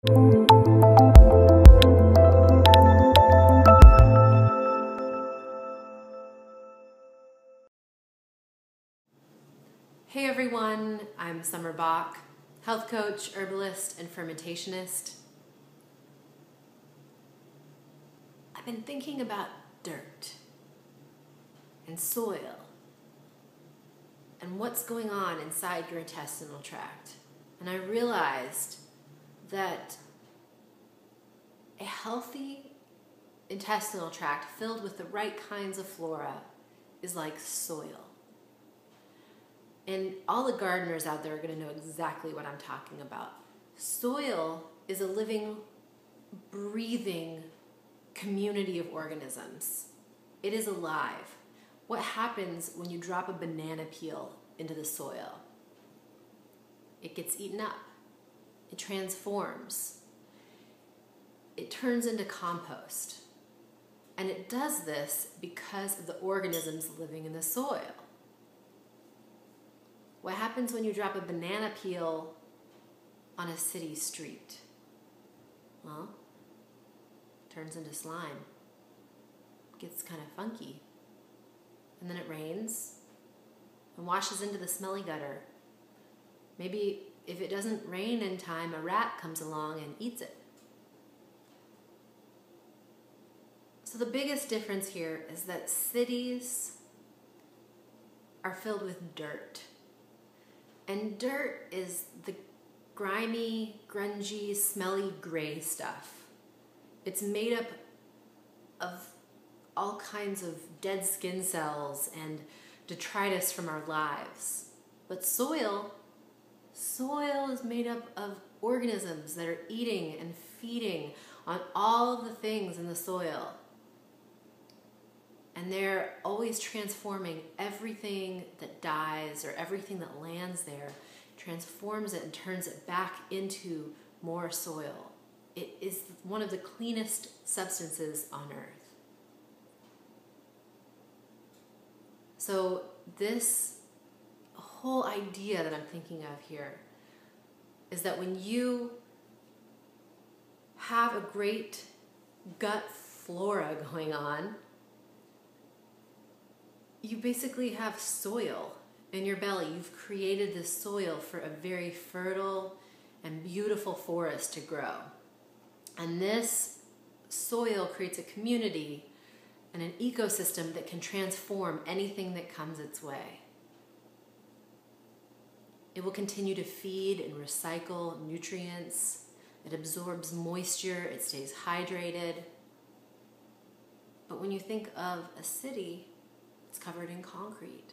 Hey everyone, I'm Summer Bock, health coach, herbalist, and fermentationist. I've been thinking about dirt and soil and what's going on inside your intestinal tract. And I realized that a healthy intestinal tract filled with the right kinds of flora is like soil. And all the gardeners out there are going to know exactly what I'm talking about. Soil is a living, breathing community of organisms. It is alive. What happens when you drop a banana peel into the soil? It gets eaten up. It transforms. It turns into compost. And it does this because of the organisms living in the soil. What happens when you drop a banana peel on a city street? Well, it turns into slime. It gets kind of funky. And then it rains and washes into the smelly gutter. Maybe if it doesn't rain in time, a rat comes along and eats it. So the biggest difference here is that cities are filled with dirt. And dirt is the grimy, grungy, smelly, gray stuff. It's made up of all kinds of dead skin cells and detritus from our lives. But soil is made up of organisms that are eating and feeding on all of the things in the soil. And they're always transforming everything that dies or everything that lands there, transforms it and turns it back into more soil. It is one of the cleanest substances on earth. So this whole idea that I'm thinking of here is that when you have a great gut flora going on, you basically have soil in your belly. You've created this soil for a very fertile and beautiful forest to grow. And this soil creates a community and an ecosystem that can transform anything that comes its way. It will continue to feed and recycle nutrients. It absorbs moisture. It stays hydrated. But when you think of a city, it's covered in concrete.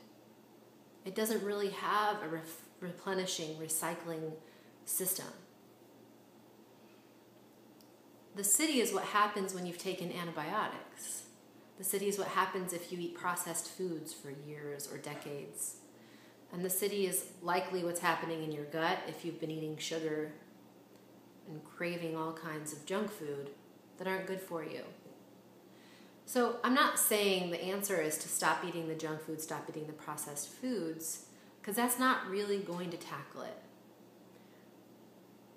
It doesn't really have a replenishing, recycling system. The city is what happens when you've taken antibiotics. The city is what happens if you eat processed foods for years or decades. And the city is likely what's happening in your gut if you've been eating sugar and craving all kinds of junk food that aren't good for you. So I'm not saying the answer is to stop eating the junk food, stop eating the processed foods, because that's not really going to tackle it.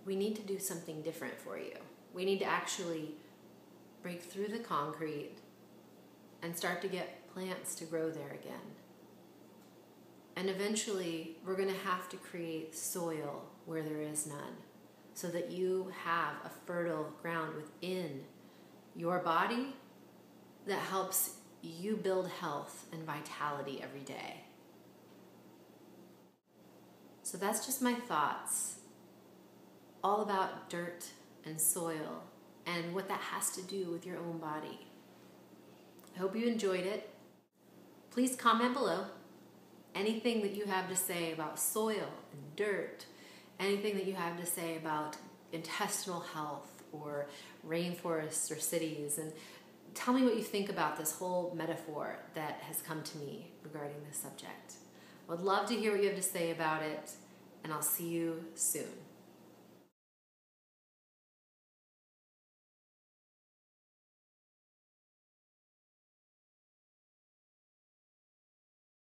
We need to do something different for you. We need to actually break through the concrete and start to get plants to grow there again. And eventually, we're going to have to create soil where there is none, so that you have a fertile ground within your body that helps you build health and vitality every day. So that's just my thoughts, all about dirt and soil and what that has to do with your own body. I hope you enjoyed it. Please comment below anything that you have to say about soil and dirt, anything that you have to say about intestinal health or rainforests or cities, and tell me what you think about this whole metaphor that has come to me regarding this subject. I would love to hear what you have to say about it, and I'll see you soon.